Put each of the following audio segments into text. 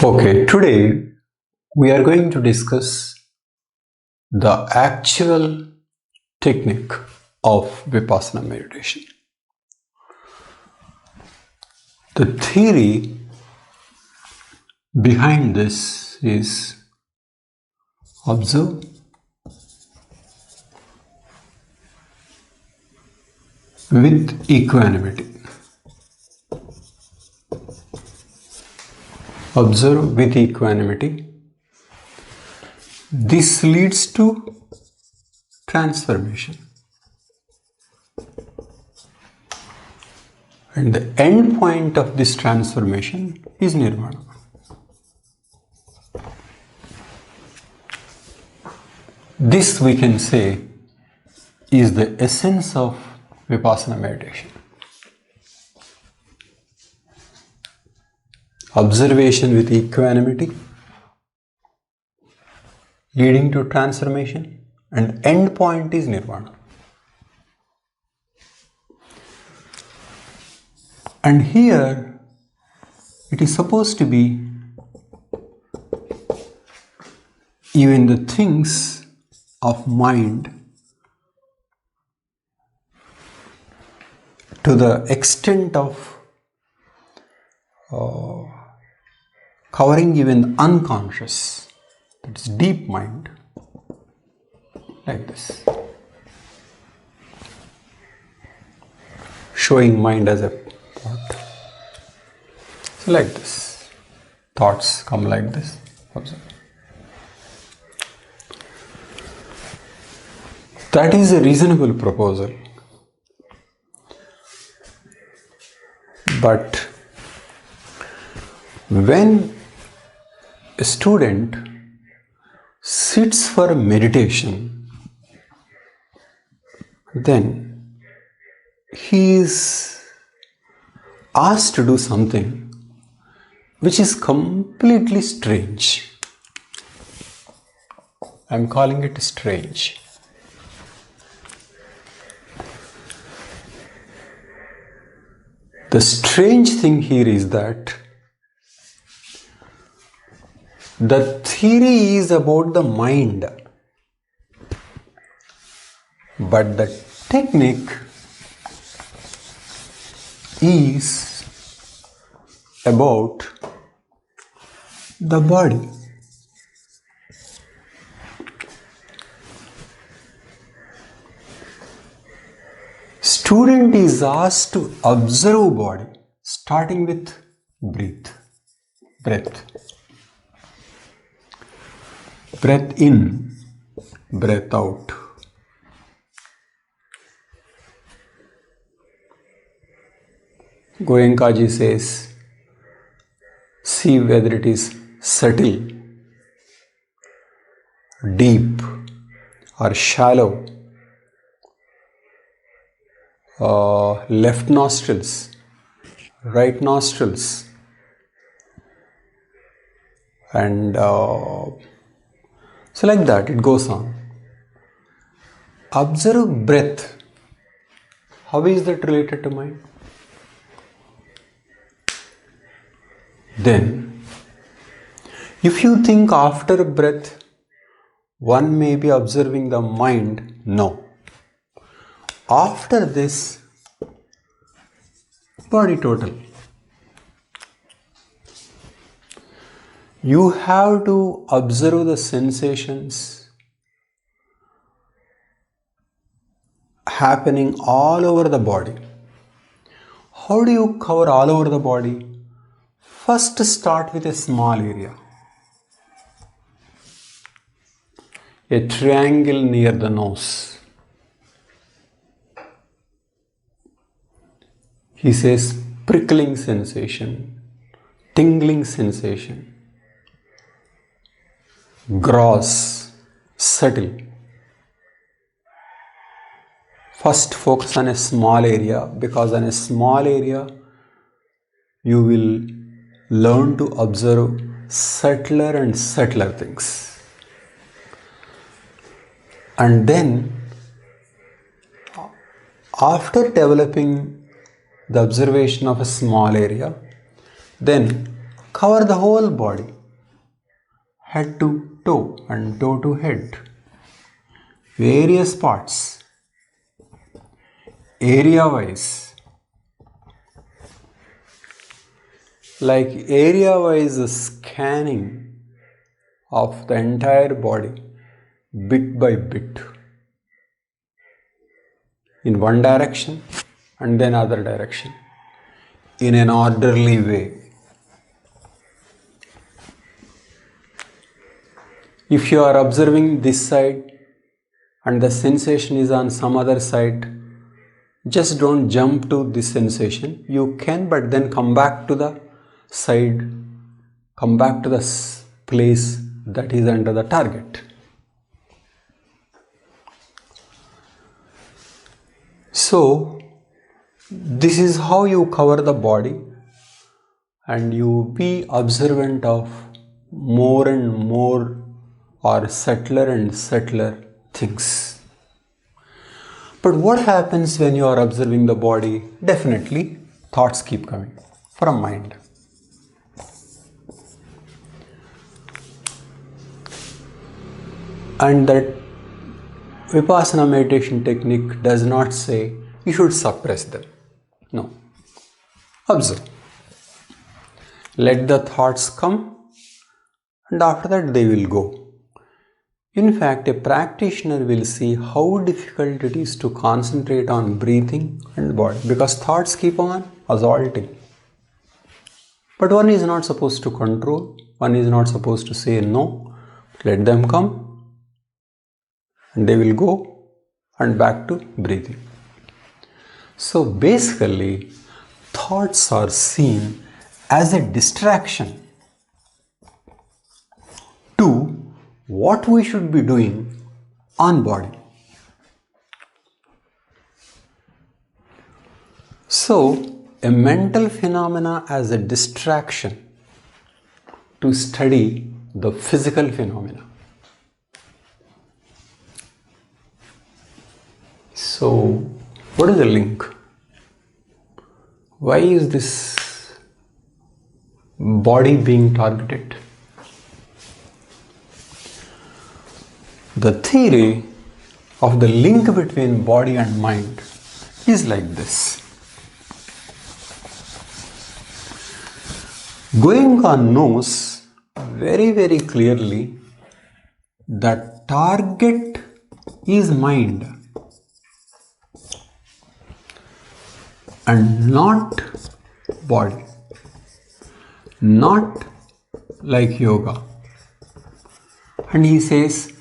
Okay, today we are going to discuss the actual technique of Vipassana meditation. The theory behind this is observe with equanimity. Observe with equanimity. This leads to transformation. And the end point of this transformation is nirvana. This we can say is the essence of Vipassana meditation. Observation with equanimity leading to transformation, and end point is nirvana. And here it is supposed to be even the things of mind to the extent of covering even the unconscious, that's deep mind, like this, showing mind as a pot. So like this, thoughts come like this. Observe. That is a reasonable proposal, but when a student sits for meditation, then he is asked to do something which is completely strange. I am calling it strange. The strange thing here is that the theory is about the mind, but the technique is about the body. Student is asked to observe body, starting with breath. Breath in, breath out. Goenkaji says, see whether it is subtle, deep, or shallow. Left nostrils, right nostrils, and so like that it goes on. Observe breath. How is that related to mind? Then, if you think after breath, one may be observing the mind, no. After this, body total. You have to observe the sensations happening all over the body. How do you cover all over the body? First, start with a small area. A triangle near the nose. He says prickling sensation, tingling sensation, gross, subtle. First focus on a small area, because on a small area you will learn to observe subtler and subtler things. And then after developing the observation of a small area, then Cover the whole body, head to toe and toe to head. Various parts, area wise. Like area wise scanning of the entire body, bit by bit, in one direction and then other direction, in an orderly way. If you are observing this side and the sensation is on some other side, just don't jump to this sensation. You can, but then come back to the side, come back to the place that is under the target. So, this is how you cover the body, and you be observant of more and more or subtler and subtler things. But what happens when you are observing the body? Definitely, thoughts keep coming from mind. And that Vipassana meditation technique does not say you should suppress them. No. Observe. Let the thoughts come, and after that they will go. In fact, a practitioner will see how difficult it is to concentrate on breathing and body, because thoughts keep on assaulting. But one is not supposed to control, one is not supposed to say no. Let them come and they will go, and back to breathing. So basically, thoughts are seen as a distraction to what we should be doing on body. So, a mental phenomena as a distraction to study the physical phenomena. So, what is the link? Why is this body being targeted? The theory of the link between body and mind is like this. Goenka knows very, very clearly that target is mind and not body, not like yoga. And he says,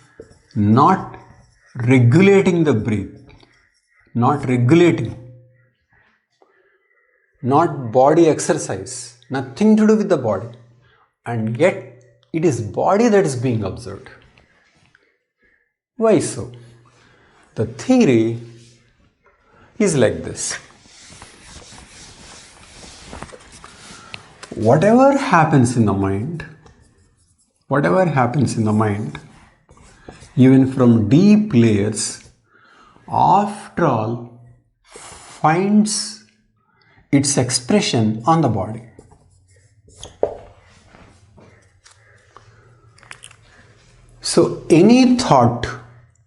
not regulating the breath, not regulating, not body exercise, nothing to do with the body, and yet it is body that is being observed. Why so? The theory is like this. Whatever happens in the mind, even from deep layers, after all, finds its expression on the body. So any thought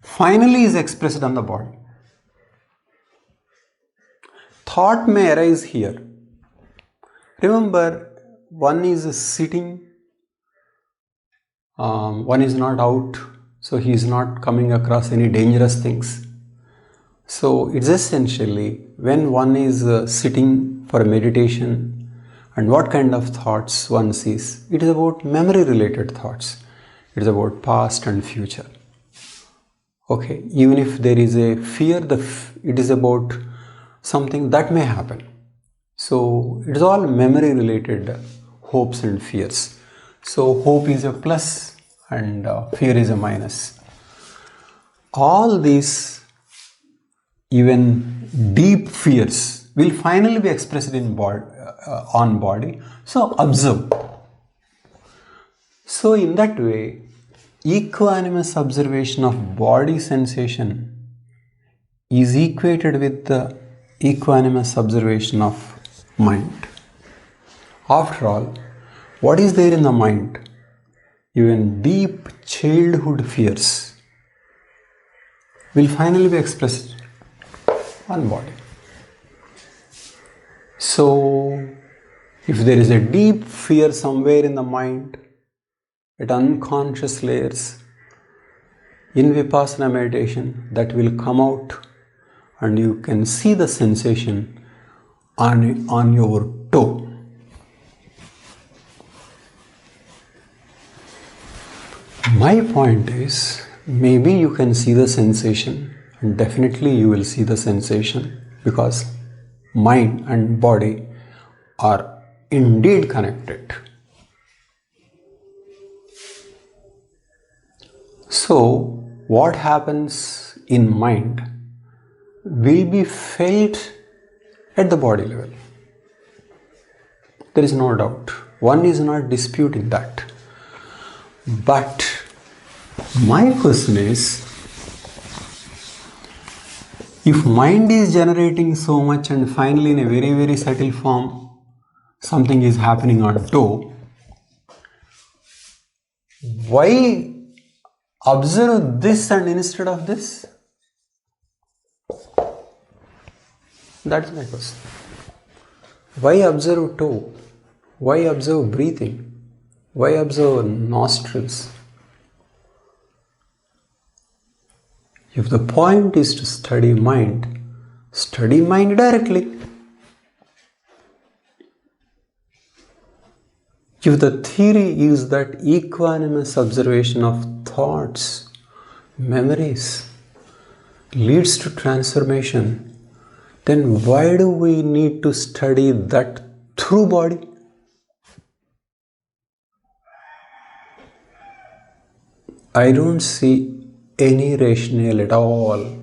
finally is expressed on the body. Thought may arise here. Remember, one is sitting, one is not out, so he is not coming across any dangerous things. So it's essentially when one is sitting for meditation, and what kind of thoughts one sees. It is about memory related thoughts. It is about past and future. Okay, even if there is a fear, it is about something that may happen. So it is all memory related hopes and fears. So hope is a plus and fear is a minus. All these, even deep fears, will finally be expressed in on body. So observe. So in that way, equanimous observation of body sensation is equated with the equanimous observation of mind. After all, what is there in the mind? Even deep childhood fears will finally be expressed on body. So, if there is a deep fear somewhere in the mind, at unconscious layers, in Vipassana meditation, that will come out and you can see the sensation on your toe. My point is, maybe you can see the sensation, and definitely you will see the sensation, because mind and body are indeed connected. So, what happens in mind will be felt at the body level. There is no doubt. One is not disputing that. But my question is, if mind is generating so much and finally in a very, very subtle form, something is happening on toe, why observe this and instead of this? That's my question. Why observe toe? Why observe breathing? Why observe nostrils? If the point is to study mind directly. If the theory is that equanimous observation of thoughts, memories leads to transformation, then why do we need to study that through body? I don't see any rationale at all.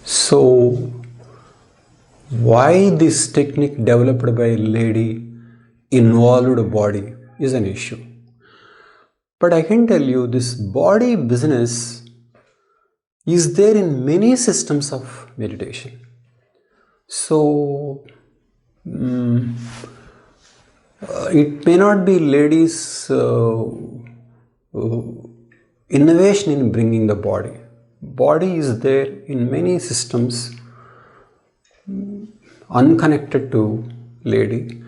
So, why this technique developed by a lady involved body is an issue. But I can tell you, this body business is there in many systems of meditation. So, it may not be ladies' innovation in bringing the body. Body is there in many systems unconnected to lady.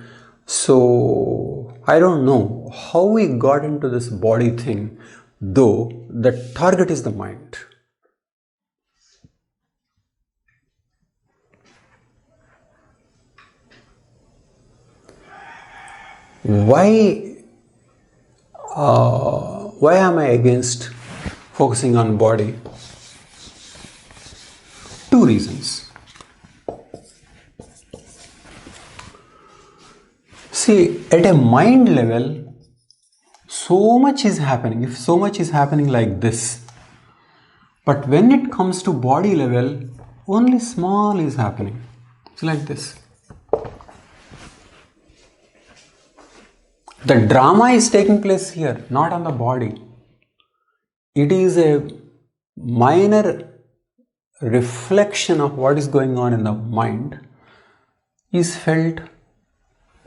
So I don't know how we got into this body thing, though the target is the mind. Why am I against focusing on body? Two reasons. See, at a mind level, so much is happening. If so much is happening like this, but when it comes to body level, only small is happening. It's like this. The drama is taking place here, not on the body. It is a minor reflection of what is going on in the mind is felt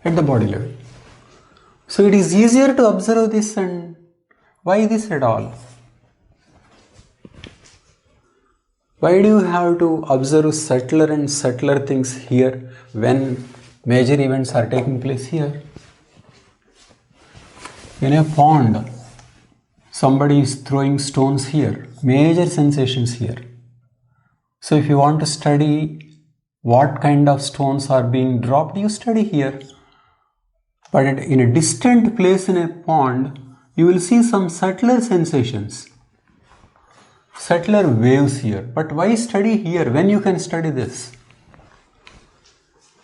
at the body level. So it is easier to observe this, and why this at all? Why do you have to observe subtler and subtler things here when major events are taking place here? In a pond, somebody is throwing stones here, major sensations here. So if you want to study what kind of stones are being dropped, you study here. But in a distant place in a pond, you will see some subtler sensations, subtler waves here. But why study here when you can study this?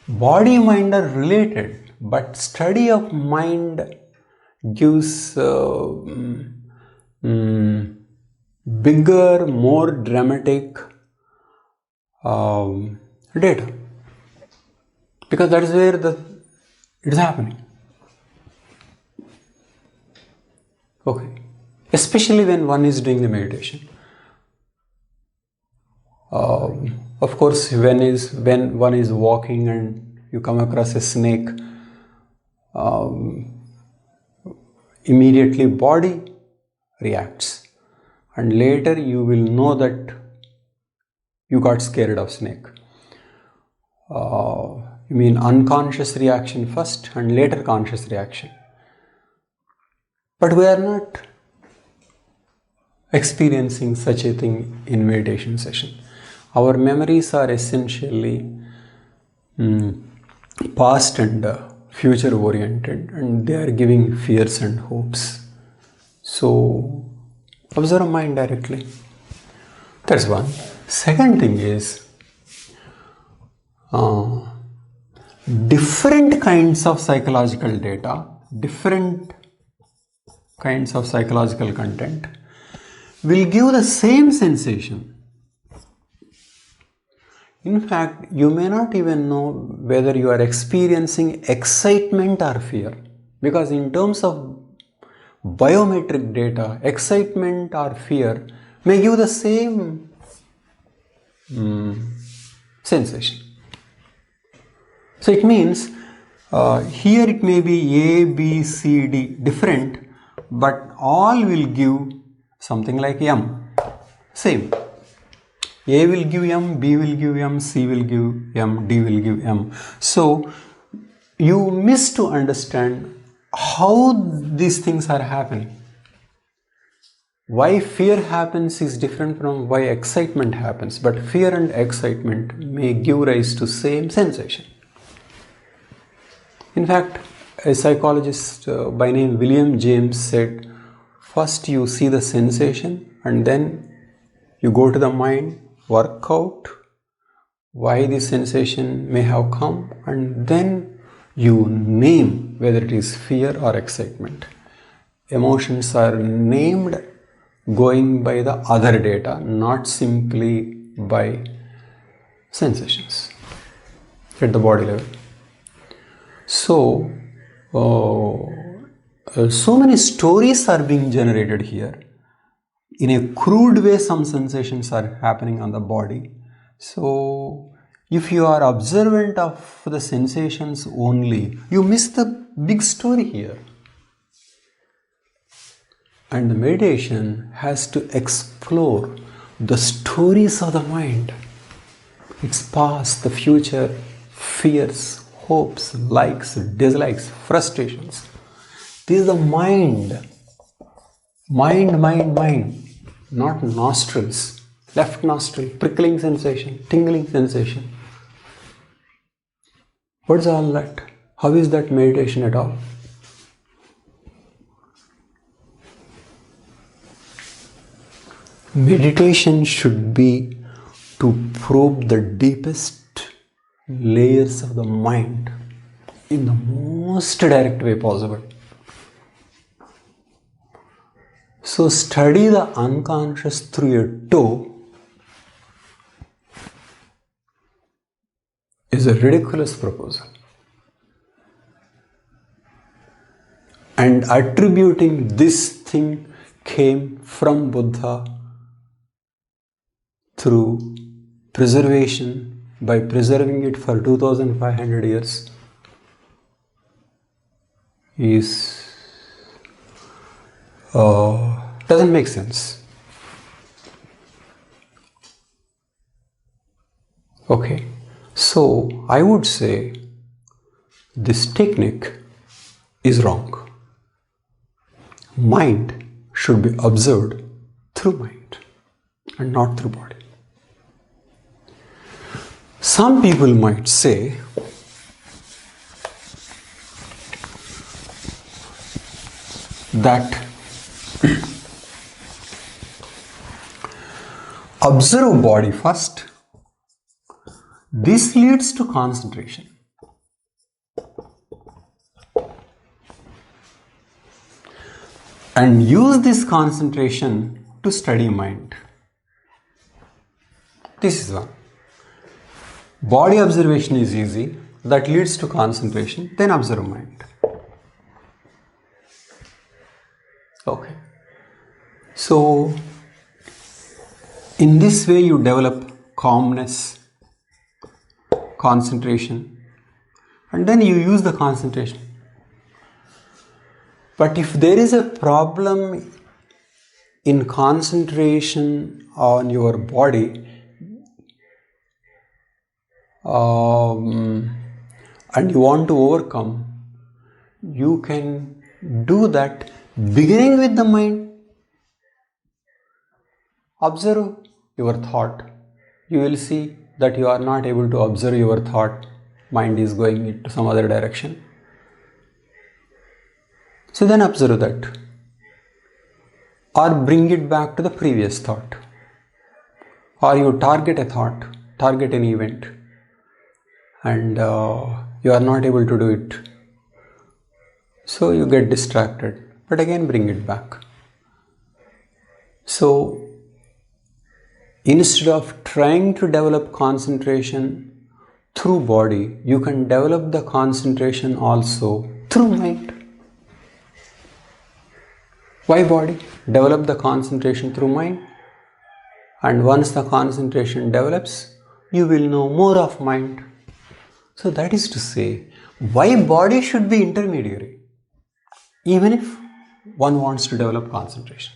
Body and mind are related, but study of mind gives bigger, more dramatic data, because that is where it is happening. Okay, especially when one is doing the meditation. Of course, when one is walking and you come across a snake, immediately body reacts, and later you will know that you got scared of snake. You mean unconscious reaction first and later conscious reaction. But we are not experiencing such a thing in meditation session. Our memories are essentially past and future oriented, and they are giving fears and hopes. So observe mind directly. That's one. Second thing is different kinds of psychological data, different kinds of psychological content will give the same sensation. In fact, you may not even know whether you are experiencing excitement or fear, because in terms of biometric data, excitement or fear may give the same sensation. So it means here it may be A, B, C, D different, but all will give something like M. Same. A will give M, B will give M, C will give M, D will give M. So you miss to understand how these things are happening. Why fear happens is different from why excitement happens, but fear and excitement may give rise to same sensation. In fact, a psychologist by name William James said, first you see the sensation and then you go to the mind, work out why the sensation may have come, and then you name whether it is fear or excitement. Emotions are named going by the other data, not simply by sensations at the body level. So, so many stories are being generated here. In a crude way, some sensations are happening on the body. So, if you are observant of the sensations only, you miss the big story here. And the meditation has to explore the stories of the mind, its past, the future, fears, hopes, likes, dislikes, frustrations. This is the mind. Mind. Not nostrils. Left nostril, prickling sensation, tingling sensation. What's all that? How is that meditation at all? Meditation should be to probe the deepest layers of the mind in the most direct way possible. So study the unconscious through a toe is a ridiculous proposal. And attributing this thing came from Buddha through preservation, by preserving it for 2500 years, is doesn't make sense. Okay, so I would say this technique is wrong. Mind should be observed through mind and not through body. Some people might say that observe body first. This leads to concentration. And use this concentration to study mind. This is one. Body observation is easy. That leads to concentration. Then observe mind. Okay. So, in this way you develop calmness concentration, and then you use the concentration. But if there is a problem in concentration on your body, and you want to overcome, you can do that beginning with the mind. Observe your thought. You will see that you are not able to observe your thought. Mind is going into some other direction. So then observe that. Or bring it back to the previous thought. Or you target a thought, target an event, and you are not able to do it. So you get distracted, but again bring it back. So instead of trying to develop concentration through body, you can develop the concentration also through mind. Why body? Develop the concentration through mind, and once the concentration develops, you will know more of mind. So that is to say, why body should be intermediary, even if one wants to develop concentration.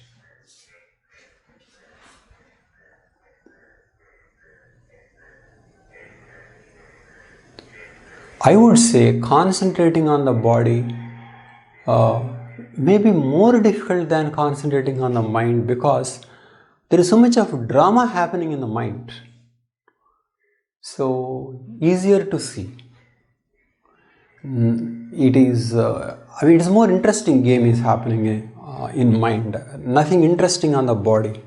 I would say concentrating on the body may be more difficult than concentrating on the mind, because there is so much of drama happening in the mind. So easier to see. It is, it is more interesting game is happening in mind. Nothing interesting on the body.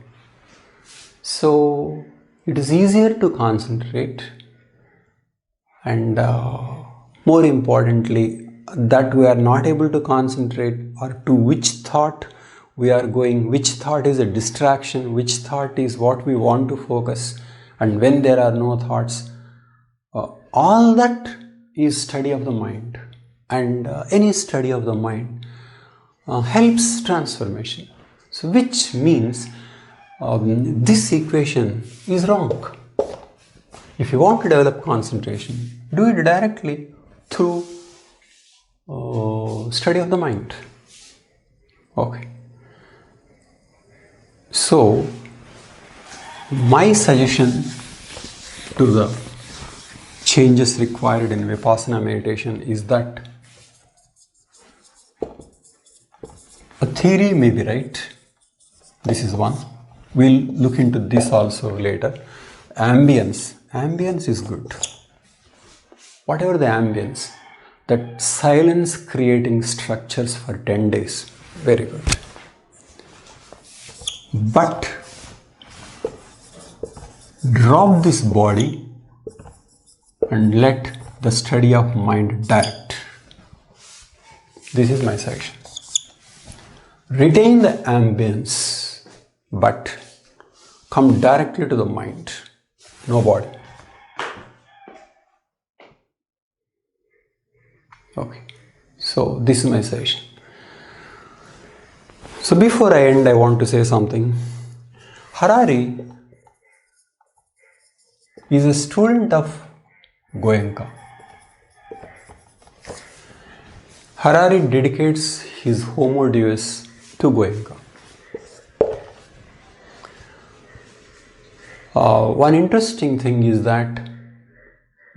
So it is easier to concentrate, and more importantly, that we are not able to concentrate, or to which thought we are going, which thought is a distraction, which thought is what we want to focus, and when there are no thoughts, all that is study of the mind, and any study of the mind helps transformation. So which means this equation is wrong. If you want to develop concentration, do it directly through study of the mind. Okay. So my suggestion to the changes required in Vipassana meditation is that a theory may be right. This is one. We'll look into this also later. Ambience is good. Whatever the ambience, that silence creating structures for 10 days, very good. But drop this body and let the study of mind direct. This is my suggestion. Retain the ambience, but come directly to the mind, no body. Okay, so this is my suggestion. So before I end, I want to say something. Harari is a student of Goenka. Harari dedicates his Homo Deus to Goenka. One interesting thing is that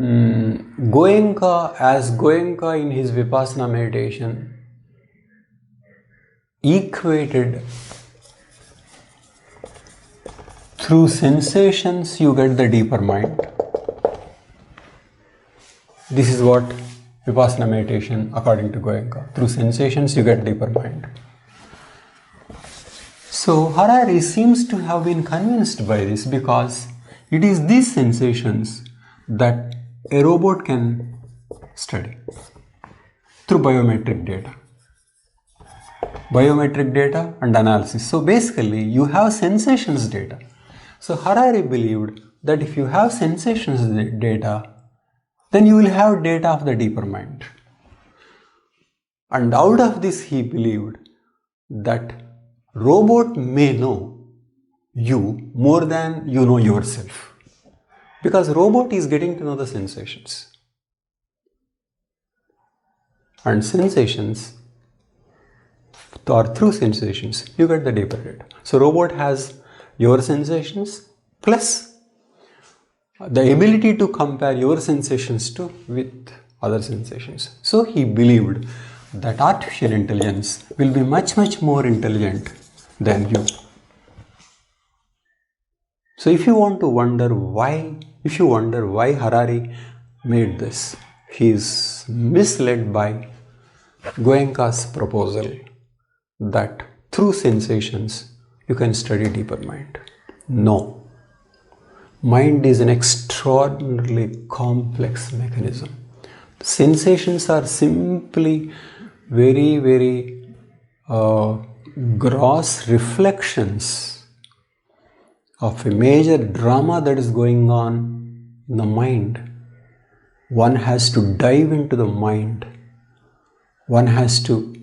Goenka in his Vipassana meditation equated through sensations you get the deeper mind. This is what Vipassana meditation according to Goenka. Through sensations you get deeper mind. So Harari seems to have been convinced by this, because it is these sensations that a robot can study through biometric data. Biometric data and analysis. So basically you have sensations data. So Harari believed that if you have sensations data, then you will have data of the deeper mind. And out of this he believed that robot may know you more than you know yourself. Because robot is getting to know the sensations. And sensations, or through sensations, you get the deeper data. So robot has your sensations plus the ability to compare your sensations with other sensations. So he believed that artificial intelligence will be much more intelligent than you. So if you wonder why Harari made this, he is misled by Goenka's proposal that through sensations you can study deeper mind. No. Mind is an extraordinarily complex mechanism. Sensations are simply very gross reflections of a major drama that is going on in the mind. One has to dive into the mind. One has to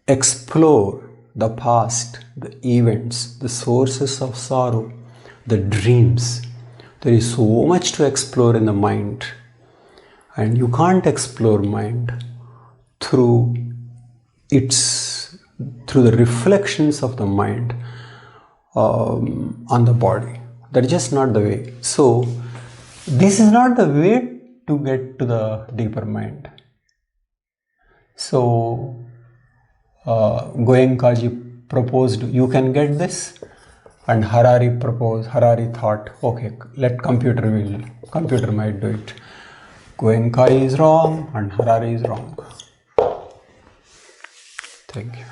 explore the past, the events, the sources of sorrow, the dreams. There is so much to explore in the mind, and you can't explore mind through the reflections of the mind on the body. That is just not the way. So this is not the way to get to the deeper mind. So Goenkaji proposed you can get this, and Harari thought, okay, computer might do it. Goenka is wrong and Harari is wrong. Thank you.